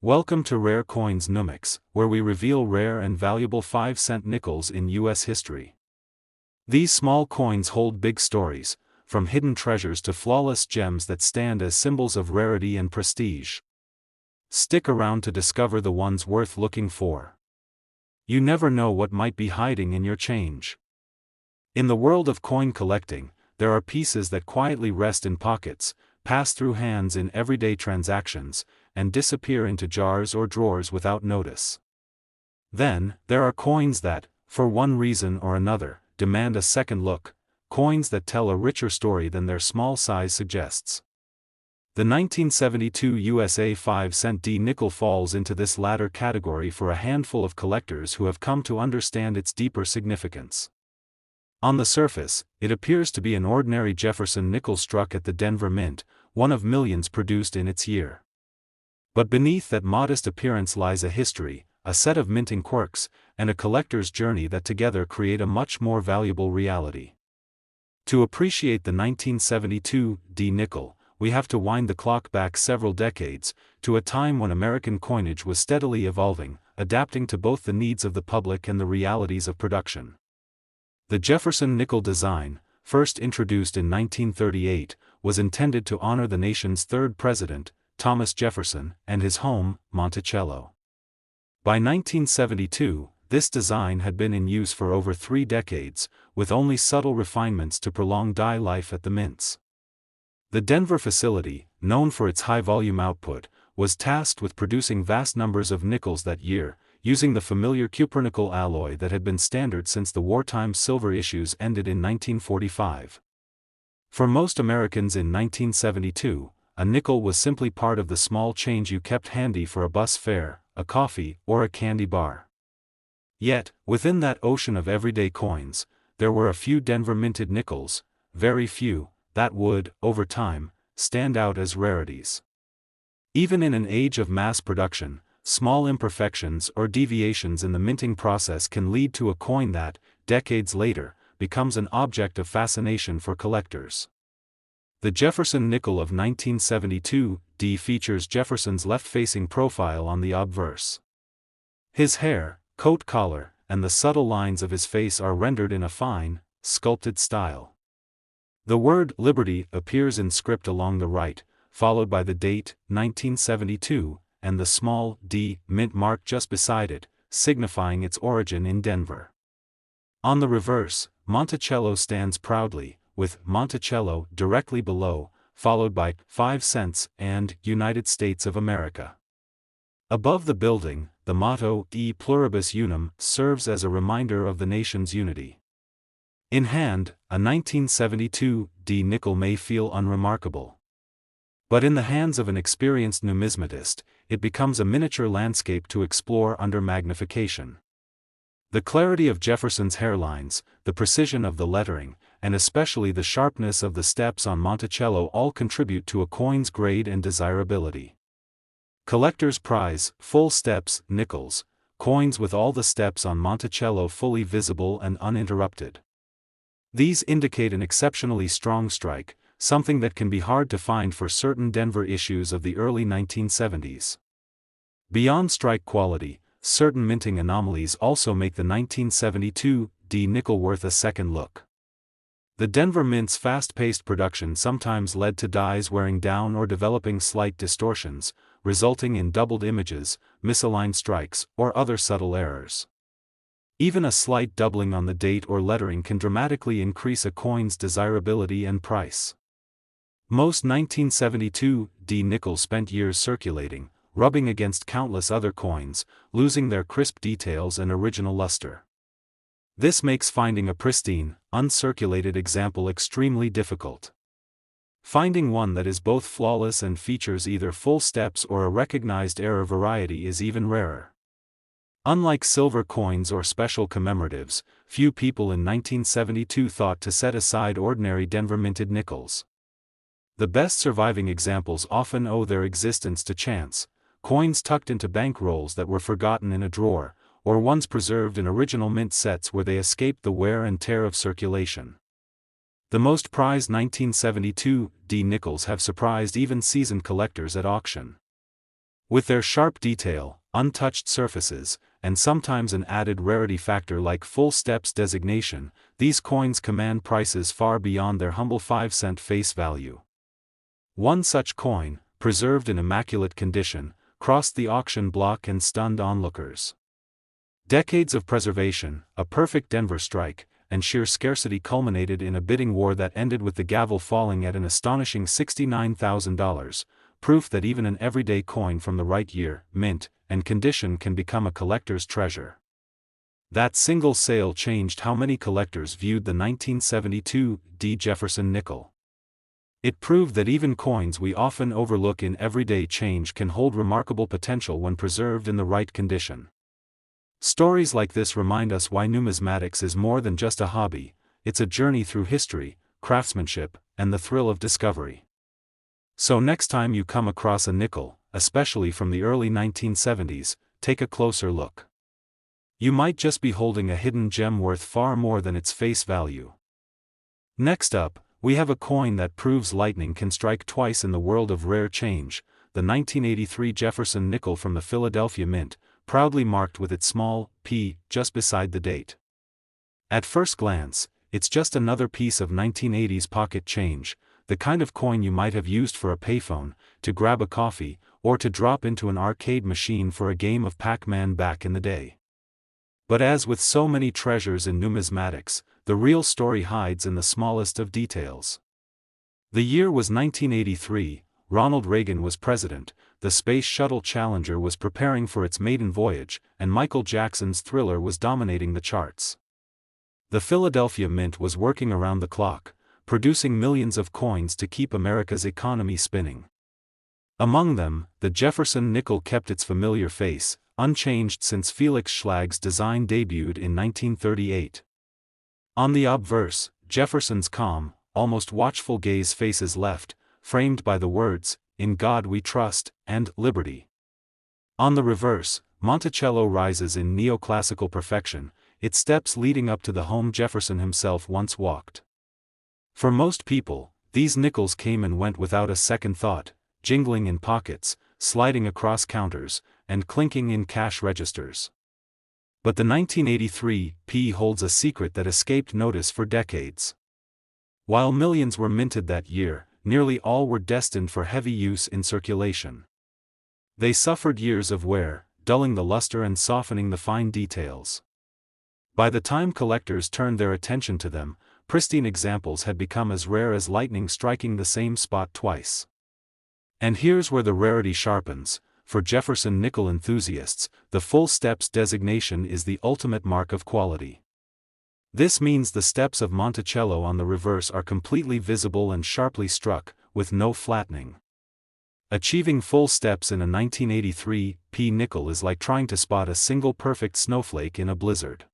Welcome to Rare Coins Numix, where we reveal rare and valuable 5-cent nickels in U.S. history. These small coins hold big stories, from hidden treasures to flawless gems that stand as symbols of rarity and prestige. Stick around to discover the ones worth looking for. You never know what might be hiding in your change. In the world of coin collecting, there are pieces that quietly rest in pockets, pass through hands in everyday transactions, and disappear into jars or drawers without notice. Then, there are coins that, for one reason or another, demand a second look, coins that tell a richer story than their small size suggests. The 1972 USA 5-cent D nickel falls into this latter category for a handful of collectors who have come to understand its deeper significance. On the surface, it appears to be an ordinary Jefferson nickel struck at the Denver Mint, one of millions produced in its year. But beneath that modest appearance lies a history, a set of minting quirks, and a collector's journey that together create a much more valuable reality. To appreciate the 1972 D nickel, we have to wind the clock back several decades, to a time when American coinage was steadily evolving, adapting to both the needs of the public and the realities of production. The Jefferson nickel design, first introduced in 1938, was intended to honor the nation's third president, Thomas Jefferson, and his home, Monticello. By 1972, this design had been in use for over 3 decades, with only subtle refinements to prolong die life at the mints. The Denver facility, known for its high-volume output, was tasked with producing vast numbers of nickels that year, using the familiar cupronickel alloy that had been standard since the wartime silver issues ended in 1945. For most Americans in 1972, a nickel was simply part of the small change you kept handy for a bus fare, a coffee, or a candy bar. Yet, within that ocean of everyday coins, there were a few Denver-minted nickels, very few, that would, over time, stand out as rarities. Even in an age of mass production, small imperfections or deviations in the minting process can lead to a coin that, decades later, becomes an object of fascination for collectors. The Jefferson nickel of 1972 D features Jefferson's left-facing profile on the obverse. His hair, coat collar, and the subtle lines of his face are rendered in a fine, sculpted style. The word Liberty appears in script along the right, followed by the date, 1972, and the small d mint mark just beside it, signifying its origin in Denver. On the reverse, Monticello stands proudly, with Monticello directly below, followed by 5 cents and United States of America. Above the building, the motto E Pluribus Unum serves as a reminder of the nation's unity. In hand, a 1972 D nickel may feel unremarkable. But in the hands of an experienced numismatist, it becomes a miniature landscape to explore under magnification. The clarity of Jefferson's hairlines, the precision of the lettering, and especially the sharpness of the steps on Monticello all contribute to a coin's grade and desirability. Collectors prize full steps nickels, coins with all the steps on Monticello fully visible and uninterrupted. These indicate an exceptionally strong strike, something that can be hard to find for certain Denver issues of the early 1970s. Beyond strike quality, certain minting anomalies also make the 1972 D nickel worth a second look. The Denver Mint's fast-paced production sometimes led to dies wearing down or developing slight distortions, resulting in doubled images, misaligned strikes, or other subtle errors. Even a slight doubling on the date or lettering can dramatically increase a coin's desirability and price. Most 1972 D nickels spent years circulating, rubbing against countless other coins, losing their crisp details and original luster. This makes finding a pristine, uncirculated example extremely difficult. Finding one that is both flawless and features either full steps or a recognized error variety is even rarer. Unlike silver coins or special commemoratives, few people in 1972 thought to set aside ordinary Denver-minted nickels. The best surviving examples often owe their existence to chance, coins tucked into bank rolls that were forgotten in a drawer, or ones preserved in original mint sets where they escaped the wear and tear of circulation. The most prized 1972 D nickels have surprised even seasoned collectors at auction. With their sharp detail, untouched surfaces, and sometimes an added rarity factor like full steps designation, these coins command prices far beyond their humble 5-cent face value. One such coin, preserved in immaculate condition, crossed the auction block and stunned onlookers. Decades of preservation, a perfect Denver strike, and sheer scarcity culminated in a bidding war that ended with the gavel falling at an astonishing $69,000, proof that even an everyday coin from the right year, mint, and condition can become a collector's treasure. That single sale changed how many collectors viewed the 1972 Jefferson nickel. It proved that even coins we often overlook in everyday change can hold remarkable potential when preserved in the right condition. Stories like this remind us why numismatics is more than just a hobby, it's a journey through history, craftsmanship, and the thrill of discovery. So next time you come across a nickel, especially from the early 1970s, take a closer look. You might just be holding a hidden gem worth far more than its face value. Next up, we have a coin that proves lightning can strike twice in the world of rare change, the 1983 Jefferson nickel from the Philadelphia Mint, proudly marked with its small p just beside the date. At first glance, it's just another piece of 1980s pocket change, the kind of coin you might have used for a payphone, to grab a coffee, or to drop into an arcade machine for a game of Pac-Man back in the day. But as with so many treasures in numismatics, the real story hides in the smallest of details. The year was 1983, Ronald Reagan was president, the Space Shuttle Challenger was preparing for its maiden voyage, and Michael Jackson's Thriller was dominating the charts. The Philadelphia Mint was working around the clock, producing millions of coins to keep America's economy spinning. Among them, the Jefferson nickel kept its familiar face, unchanged since Felix Schlag's design debuted in 1938. On the obverse, Jefferson's calm, almost watchful gaze faces left, framed by the words, "In God We Trust," and "Liberty." On the reverse, Monticello rises in neoclassical perfection, its steps leading up to the home Jefferson himself once walked. For most people, these nickels came and went without a second thought, jingling in pockets, sliding across counters, and clinking in cash registers. But the 1983 P holds a secret that escaped notice for decades. While millions were minted that year, nearly all were destined for heavy use in circulation. They suffered years of wear, dulling the luster and softening the fine details. By the time collectors turned their attention to them, pristine examples had become as rare as lightning striking the same spot twice. And here's where the rarity sharpens. For Jefferson nickel enthusiasts, the full steps designation is the ultimate mark of quality. This means the steps of Monticello on the reverse are completely visible and sharply struck, with no flattening. Achieving full steps in a 1983 P nickel is like trying to spot a single perfect snowflake in a blizzard.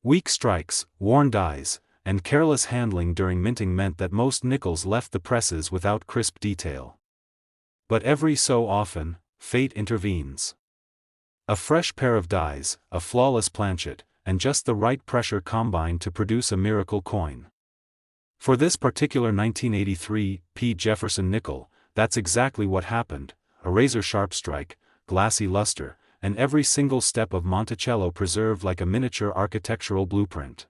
Weak strikes, worn dies, and careless handling during minting meant that most nickels left the presses without crisp detail. But every so often, fate intervenes. A fresh pair of dies, a flawless planchet, and just the right pressure combined to produce a miracle coin. For this particular 1983 P Jefferson nickel, that's exactly what happened: a razor-sharp strike, glassy luster, and every single step of Monticello preserved like a miniature architectural blueprint.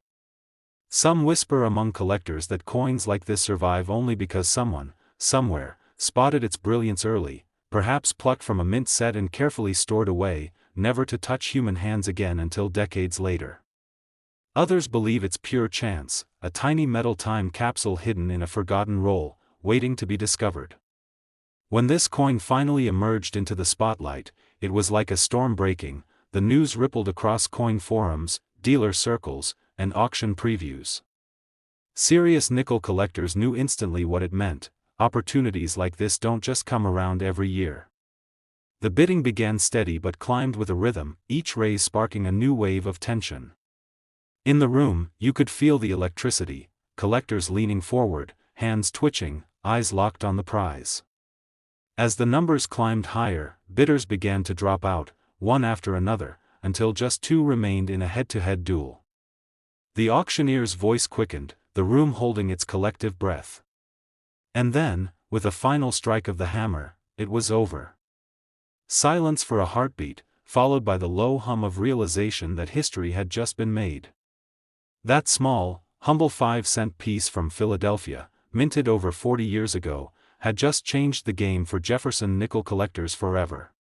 Some whisper among collectors that coins like this survive only because someone, somewhere, spotted its brilliance early, perhaps plucked from a mint set and carefully stored away, never to touch human hands again until decades later. Others believe it's pure chance, a tiny metal time capsule hidden in a forgotten roll, waiting to be discovered. When this coin finally emerged into the spotlight, it was like a storm breaking. The news rippled across coin forums, dealer circles, and auction previews. Serious nickel collectors knew instantly what it meant. Opportunities like this don't just come around every year. The bidding began steady but climbed with a rhythm, each raise sparking a new wave of tension. In the room, you could feel the electricity, collectors leaning forward, hands twitching, eyes locked on the prize. As the numbers climbed higher, bidders began to drop out, one after another, until just two remained in a head-to-head duel. The auctioneer's voice quickened, the room holding its collective breath. And then, with a final strike of the hammer, it was over. Silence for a heartbeat, followed by the low hum of realization that history had just been made. That small, humble 5-cent piece from Philadelphia, minted over 40 years ago, had just changed the game for Jefferson nickel collectors forever.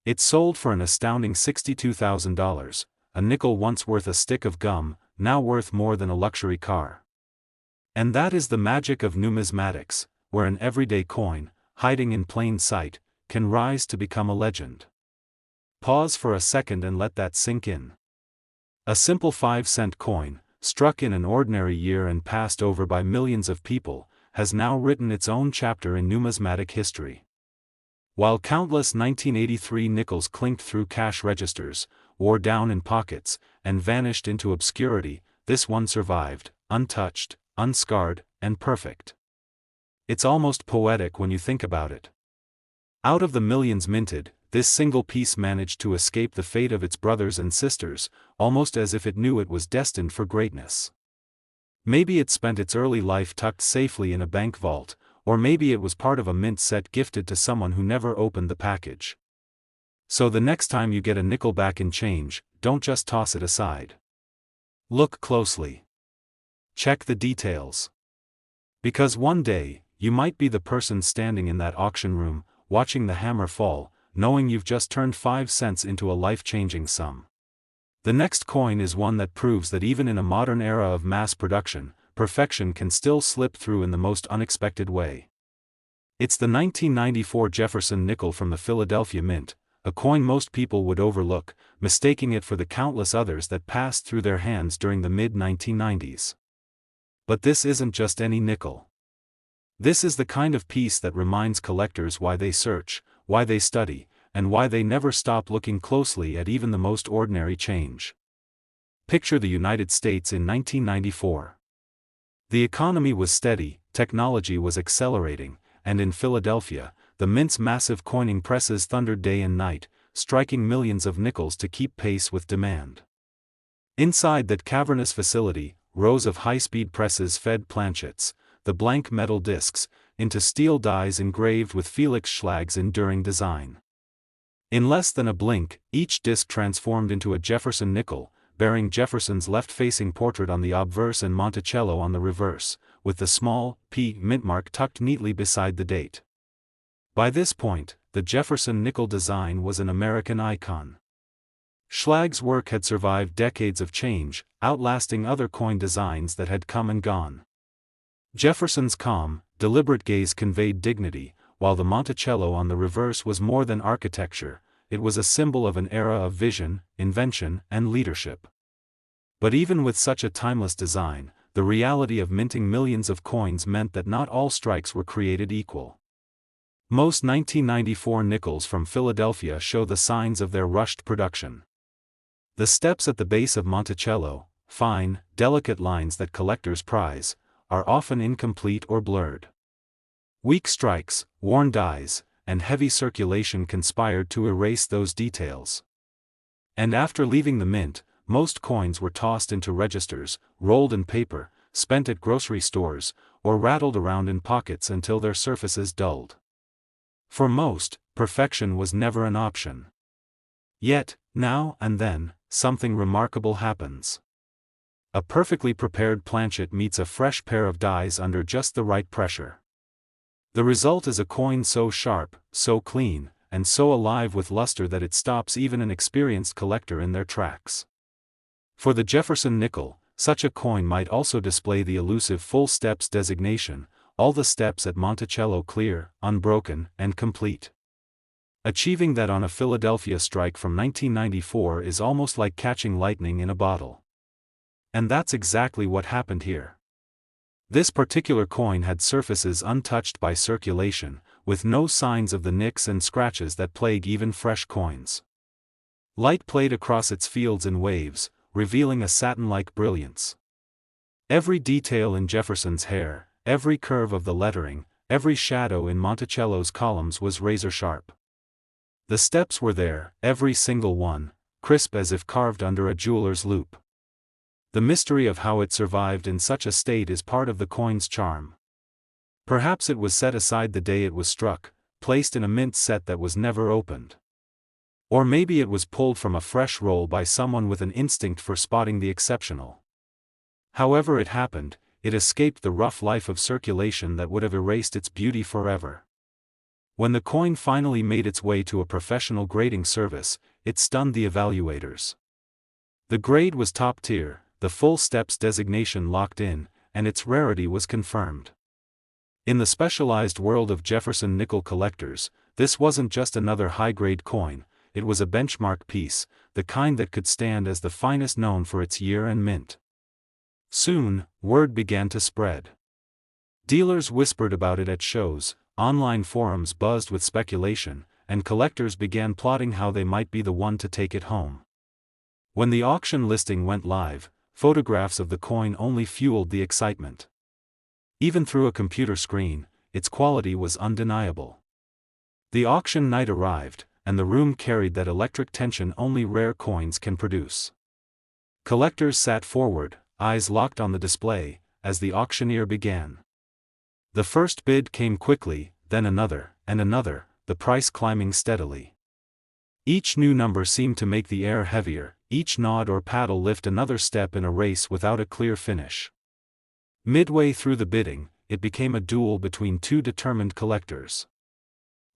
It sold for an astounding $62,000, a nickel once worth a stick of gum, now worth more than a luxury car. And that is the magic of numismatics, where an everyday coin, hiding in plain sight, can rise to become a legend. Pause for a second and let that sink in. A simple 5-cent coin, struck in an ordinary year and passed over by millions of people, has now written its own chapter in numismatic history. While countless 1983 nickels clinked through cash registers, wore down in pockets, and vanished into obscurity, this one survived, untouched, unscarred, and perfect. It's almost poetic when you think about it. Out of the millions minted, this single piece managed to escape the fate of its brothers and sisters, almost as if it knew it was destined for greatness. Maybe it spent its early life tucked safely in a bank vault, or maybe it was part of a mint set gifted to someone who never opened the package. So the next time you get a nickel back in change, don't just toss it aside. Look closely. Check the details. Because one day, you might be the person standing in that auction room, watching the hammer fall, knowing you've just turned 5 cents into a life-changing sum. The next coin is one that proves that even in a modern era of mass production, perfection can still slip through in the most unexpected way. It's the 1994 Jefferson nickel from the Philadelphia Mint, a coin most people would overlook, mistaking it for the countless others that passed through their hands during the mid-1990s. But this isn't just any nickel. This is the kind of piece that reminds collectors why they search, why they study, and why they never stop looking closely at even the most ordinary change. Picture the United States in 1994. The economy was steady, technology was accelerating, and in Philadelphia, the Mint's massive coining presses thundered day and night, striking millions of nickels to keep pace with demand. Inside that cavernous facility, rows of high-speed presses fed planchets, the blank metal discs, into steel dies engraved with Felix Schlag's enduring design. In less than a blink, each disc transformed into a Jefferson nickel, bearing Jefferson's left-facing portrait on the obverse and Monticello on the reverse, with the small P mint mark tucked neatly beside the date. By this point, the Jefferson nickel design was an American icon. Schlag's work had survived decades of change, outlasting other coin designs that had come and gone. Jefferson's calm, deliberate gaze conveyed dignity, while the Monticello on the reverse was more than architecture, it was a symbol of an era of vision, invention, and leadership. But even with such a timeless design, the reality of minting millions of coins meant that not all strikes were created equal. Most 1994 nickels from Philadelphia show the signs of their rushed production. The steps at the base of Monticello, fine, delicate lines that collectors prize, are often incomplete or blurred. Weak strikes, worn dies, and heavy circulation conspired to erase those details. And after leaving the mint, most coins were tossed into registers, rolled in paper, spent at grocery stores, or rattled around in pockets until their surfaces dulled. For most, perfection was never an option. Yet, now and then, something remarkable happens. A perfectly prepared planchet meets a fresh pair of dies under just the right pressure. The result is a coin so sharp, so clean, and so alive with luster that it stops even an experienced collector in their tracks. For the Jefferson nickel, such a coin might also display the elusive full steps designation, all the steps at Monticello clear, unbroken, and complete. Achieving that on a Philadelphia strike from 1994 is almost like catching lightning in a bottle. And that's exactly what happened here. This particular coin had surfaces untouched by circulation, with no signs of the nicks and scratches that plague even fresh coins. Light played across its fields in waves, revealing a satin-like brilliance. Every detail in Jefferson's hair, every curve of the lettering, every shadow in Monticello's columns was razor-sharp. The steps were there, every single one, crisp as if carved under a jeweler's loupe. The mystery of how it survived in such a state is part of the coin's charm. Perhaps it was set aside the day it was struck, placed in a mint set that was never opened. Or maybe it was pulled from a fresh roll by someone with an instinct for spotting the exceptional. However it happened, it escaped the rough life of circulation that would have erased its beauty forever. When the coin finally made its way to a professional grading service, it stunned the evaluators. The grade was top tier, the full steps designation locked in, and its rarity was confirmed. In the specialized world of Jefferson nickel collectors, this wasn't just another high-grade coin, it was a benchmark piece, the kind that could stand as the finest known for its year and mint. Soon, word began to spread. Dealers whispered about it at shows, online forums buzzed with speculation, and collectors began plotting how they might be the one to take it home. When the auction listing went live, photographs of the coin only fueled the excitement. Even through a computer screen, its quality was undeniable. The auction night arrived, and the room carried that electric tension only rare coins can produce. Collectors sat forward, eyes locked on the display, as the auctioneer began. The first bid came quickly, then another, and another, the price climbing steadily. Each new number seemed to make the air heavier, each nod or paddle lift another step in a race without a clear finish. Midway through the bidding, it became a duel between two determined collectors.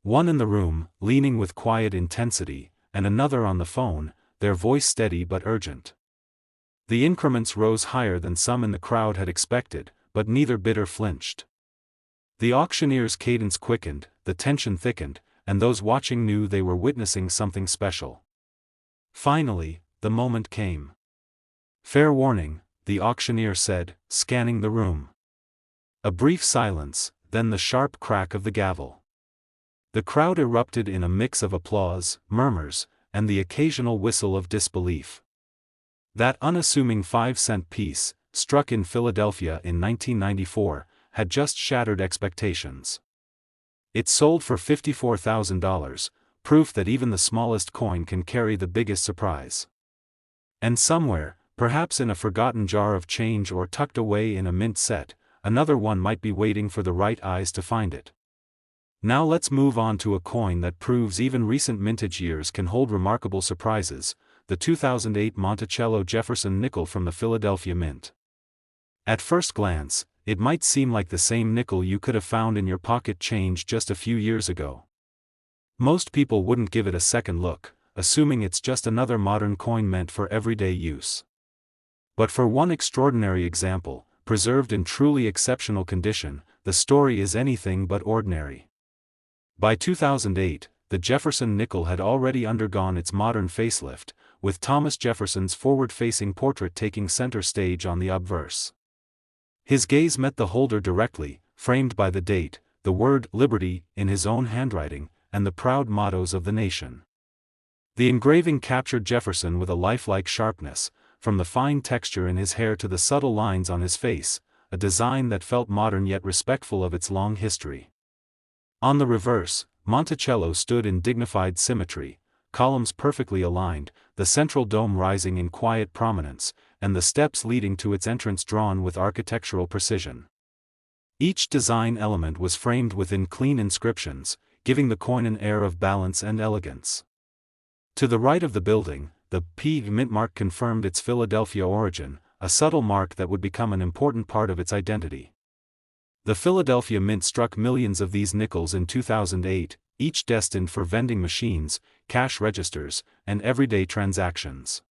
One in the room, leaning with quiet intensity, and another on the phone, their voice steady but urgent. The increments rose higher than some in the crowd had expected, but neither bidder flinched. The auctioneer's cadence quickened, the tension thickened, and those watching knew they were witnessing something special. Finally, the moment came. "Fair warning," the auctioneer said, scanning the room. A brief silence, then the sharp crack of the gavel. The crowd erupted in a mix of applause, murmurs, and the occasional whistle of disbelief. That unassuming 5-cent piece, struck in Philadelphia in 1994, had just shattered expectations. It sold for $54,000, proof that even the smallest coin can carry the biggest surprise. And somewhere, perhaps in a forgotten jar of change or tucked away in a mint set, another one might be waiting for the right eyes to find it. Now let's move on to a coin that proves even recent mintage years can hold remarkable surprises, the 2008 Monticello Jefferson nickel from the Philadelphia Mint. At first glance, it might seem like the same nickel you could have found in your pocket change just a few years ago. Most people wouldn't give it a second look, assuming it's just another modern coin meant for everyday use. But for one extraordinary example, preserved in truly exceptional condition, the story is anything but ordinary. By 2008, the Jefferson nickel had already undergone its modern facelift, with Thomas Jefferson's forward-facing portrait taking center stage on the obverse. His gaze met the holder directly, framed by the date, the word "Liberty" in his own handwriting, and the proud mottos of the nation. The engraving captured Jefferson with a lifelike sharpness, from the fine texture in his hair to the subtle lines on his face, a design that felt modern yet respectful of its long history. On the reverse, Monticello stood in dignified symmetry, columns perfectly aligned, the central dome rising in quiet prominence, and the steps leading to its entrance drawn with architectural precision. Each design element was framed within clean inscriptions, giving the coin an air of balance and elegance. To the right of the building, the P mint mark confirmed its Philadelphia origin, a subtle mark that would become an important part of its identity. The Philadelphia Mint struck millions of these nickels in 2008, each destined for vending machines, cash registers, and everyday transactions.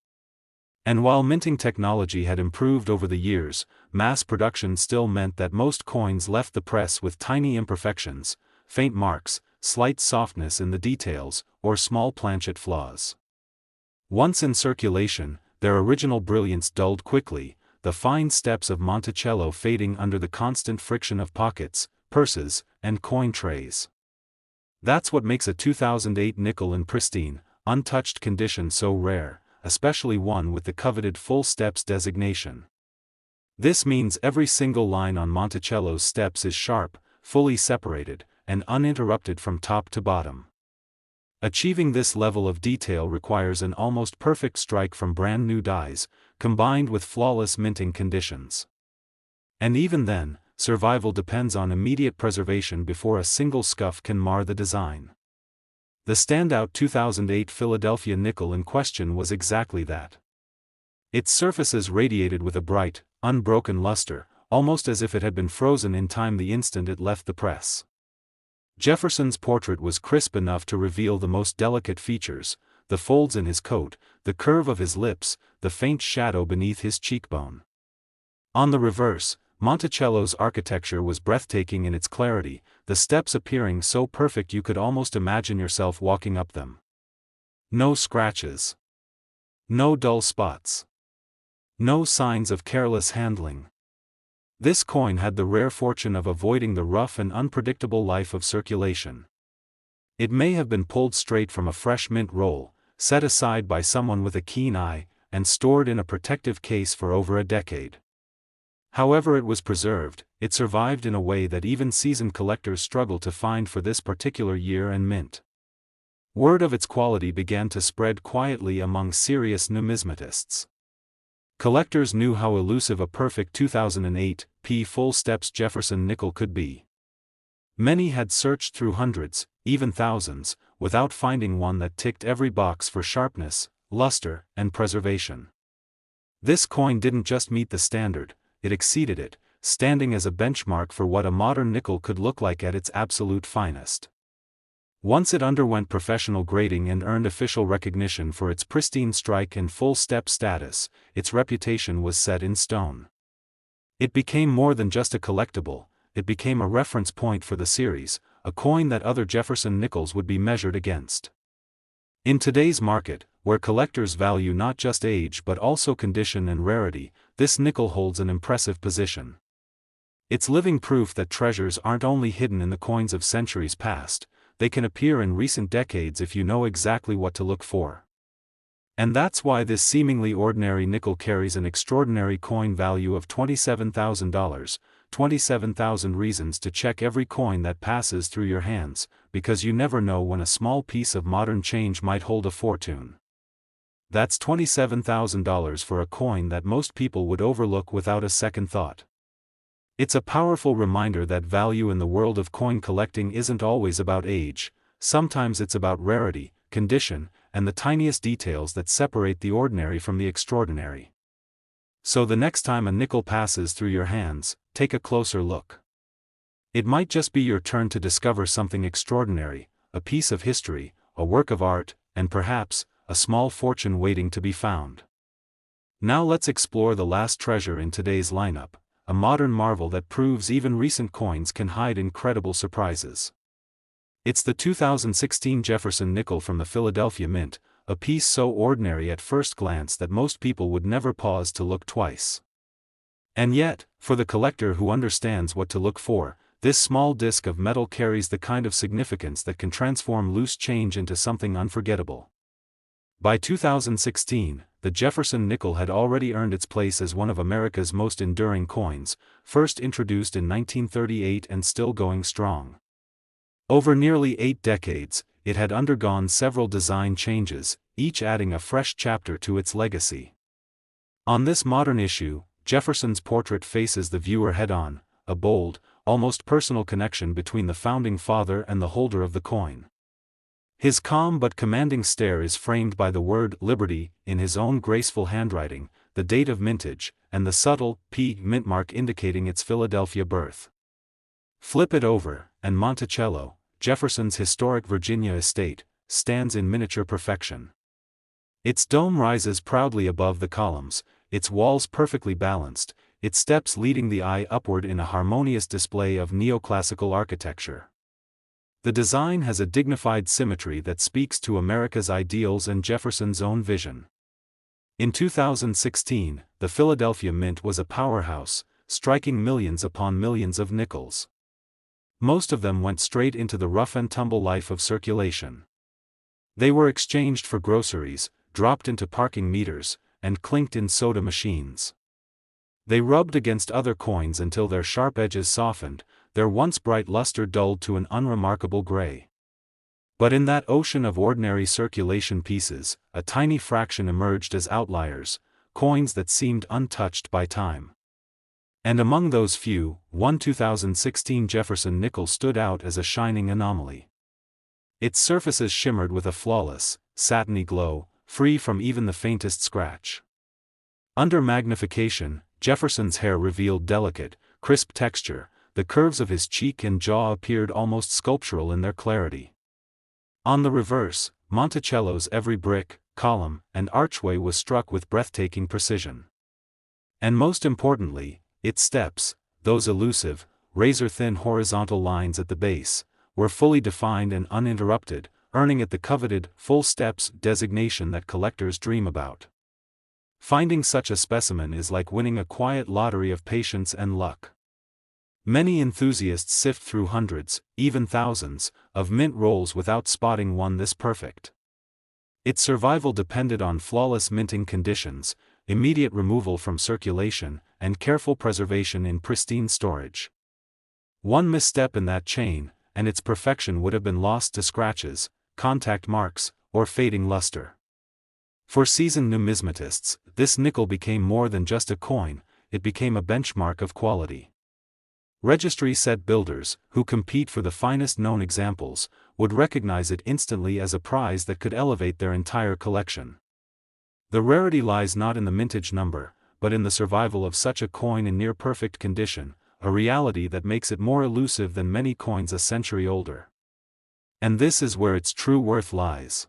And while minting technology had improved over the years, mass production still meant that most coins left the press with tiny imperfections, faint marks, slight softness in the details, or small planchet flaws. Once in circulation, their original brilliance dulled quickly, the fine steps of Monticello fading under the constant friction of pockets, purses, and coin trays. That's what makes a 2008 nickel in pristine, untouched condition so rare, especially one with the coveted full steps designation. This means every single line on Monticello's steps is sharp, fully separated, and uninterrupted from top to bottom. Achieving this level of detail requires an almost perfect strike from brand new dies, combined with flawless minting conditions. And even then, survival depends on immediate preservation before a single scuff can mar the design. The standout 2008 Philadelphia nickel in question was exactly that. Its surfaces radiated with a bright, unbroken luster, almost as if it had been frozen in time the instant it left the press. Jefferson's portrait was crisp enough to reveal the most delicate features, the folds in his coat, the curve of his lips, the faint shadow beneath his cheekbone. On the reverse, Monticello's architecture was breathtaking in its clarity, the steps appearing so perfect you could almost imagine yourself walking up them. No scratches. No dull spots. No signs of careless handling. This coin had the rare fortune of avoiding the rough and unpredictable life of circulation. It may have been pulled straight from a fresh mint roll, set aside by someone with a keen eye, and stored in a protective case for over a decade. However it was preserved, it survived in a way that even seasoned collectors struggle to find for this particular year and mint. Word of its quality began to spread quietly among serious numismatists. Collectors knew how elusive a perfect 2008 full steps Jefferson nickel could be. Many had searched through hundreds, even thousands, without finding one that ticked every box for sharpness, luster, and preservation. This coin didn't just meet the standard, it exceeded it, standing as a benchmark for what a modern nickel could look like at its absolute finest. Once it underwent professional grading and earned official recognition for its pristine strike and full step status, its reputation was set in stone. It became more than just a collectible, it became a reference point for the series, a coin that other Jefferson nickels would be measured against. In today's market, where collectors value not just age but also condition and rarity, this nickel holds an impressive position. It's living proof that treasures aren't only hidden in the coins of centuries past, they can appear in recent decades if you know exactly what to look for. And that's why this seemingly ordinary nickel carries an extraordinary coin value of $27,000, 27,000 reasons to check every coin that passes through your hands, because you never know when a small piece of modern change might hold a fortune. That's $27,000 for a coin that most people would overlook without a second thought. It's a powerful reminder that value in the world of coin collecting isn't always about age, sometimes it's about rarity, condition, and the tiniest details that separate the ordinary from the extraordinary. So the next time a nickel passes through your hands, take a closer look. It might just be your turn to discover something extraordinary, a piece of history, a work of art, and perhaps, a small fortune waiting to be found. Now let's explore the last treasure in today's lineup, a modern marvel that proves even recent coins can hide incredible surprises. It's the 2016 Jefferson nickel from the Philadelphia Mint, a piece so ordinary at first glance that most people would never pause to look twice. And yet, for the collector who understands what to look for, this small disc of metal carries the kind of significance that can transform loose change into something unforgettable. By 2016, the Jefferson nickel had already earned its place as one of America's most enduring coins, first introduced in 1938 and still going strong. Over nearly 8 decades, it had undergone several design changes, each adding a fresh chapter to its legacy. On this modern issue, Jefferson's portrait faces the viewer head-on, a bold, almost personal connection between the founding father and the holder of the coin. His calm but commanding stare is framed by the word "Liberty" in his own graceful handwriting, the date of mintage, and the subtle P mint mark indicating its Philadelphia birth. Flip it over, and Monticello, Jefferson's historic Virginia estate, stands in miniature perfection. Its dome rises proudly above the columns, its walls perfectly balanced, its steps leading the eye upward in a harmonious display of neoclassical architecture. The design has a dignified symmetry that speaks to America's ideals and Jefferson's own vision. In 2016, the Philadelphia Mint was a powerhouse, striking millions upon millions of nickels. Most of them went straight into the rough-and-tumble life of circulation. They were exchanged for groceries, dropped into parking meters, and clinked in soda machines. They rubbed against other coins until their sharp edges softened, their once bright luster dulled to an unremarkable gray. But in that ocean of ordinary circulation pieces, a tiny fraction emerged as outliers, coins that seemed untouched by time. And among those few, one 2016 Jefferson nickel stood out as a shining anomaly. Its surfaces shimmered with a flawless, satiny glow, free from even the faintest scratch. Under magnification, Jefferson's hair revealed delicate, crisp texture, the curves of his cheek and jaw appeared almost sculptural in their clarity. On the reverse, Monticello's every brick, column, and archway was struck with breathtaking precision. And most importantly, its steps, those elusive, razor-thin horizontal lines at the base, were fully defined and uninterrupted, earning it the coveted full steps designation that collectors dream about. Finding such a specimen is like winning a quiet lottery of patience and luck. Many enthusiasts sift through hundreds, even thousands, of mint rolls without spotting one this perfect. Its survival depended on flawless minting conditions, immediate removal from circulation, and careful preservation in pristine storage. One misstep in that chain, and its perfection would have been lost to scratches, contact marks, or fading luster. For seasoned numismatists, this nickel became more than just a coin, it became a benchmark of quality. Registry set builders, who compete for the finest known examples, would recognize it instantly as a prize that could elevate their entire collection. The rarity lies not in the mintage number, but in the survival of such a coin in near-perfect condition, a reality that makes it more elusive than many coins a century older. And this is where its true worth lies.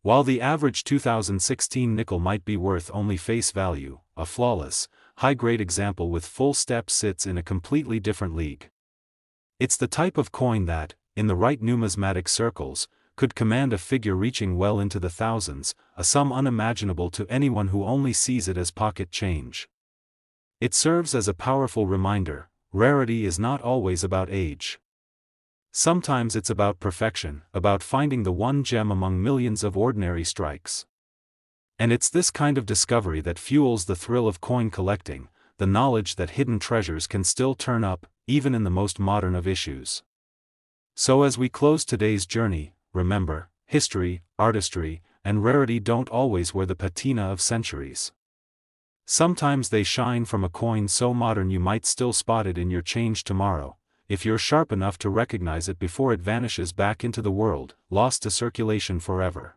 While the average 2016 nickel might be worth only face value, a flawless, high-grade example with full steps sits in a completely different league. It's the type of coin that, in the right numismatic circles, could command a figure reaching well into the thousands, a sum unimaginable to anyone who only sees it as pocket change. It serves as a powerful reminder, rarity is not always about age. Sometimes it's about perfection, about finding the one gem among millions of ordinary strikes. And it's this kind of discovery that fuels the thrill of coin collecting, the knowledge that hidden treasures can still turn up, even in the most modern of issues. So as we close today's journey, remember, history, artistry, and rarity don't always wear the patina of centuries. Sometimes they shine from a coin so modern you might still spot it in your change tomorrow, if you're sharp enough to recognize it before it vanishes back into the world, lost to circulation forever.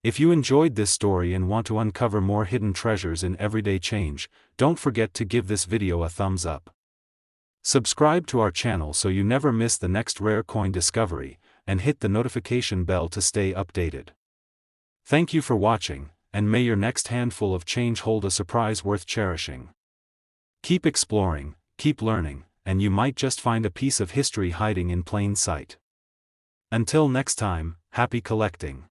If you enjoyed this story and want to uncover more hidden treasures in everyday change, don't forget to give this video a thumbs up. Subscribe to our channel so you never miss the next rare coin discovery, and hit the notification bell to stay updated. Thank you for watching, and may your next handful of change hold a surprise worth cherishing. Keep exploring, keep learning, and you might just find a piece of history hiding in plain sight. Until next time, happy collecting.